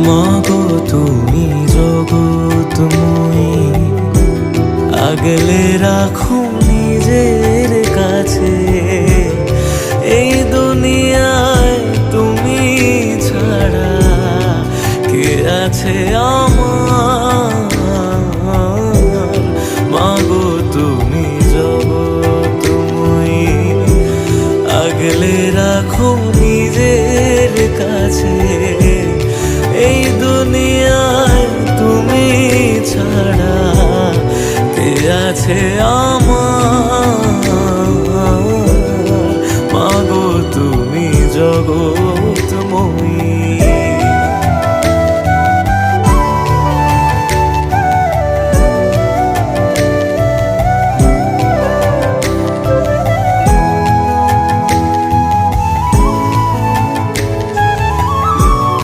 মাগো তুমি জগৎময়ী, আগলে রাখো নিজের কাছে। এই দুনিয়ায় তুমি ছাড়া কে আছে আমার? মাগো তুমি জগৎময়ী, আগলে রাখো নিজের কাছে। এই দুনিয়ায় তুমি ছাড়া কে আছে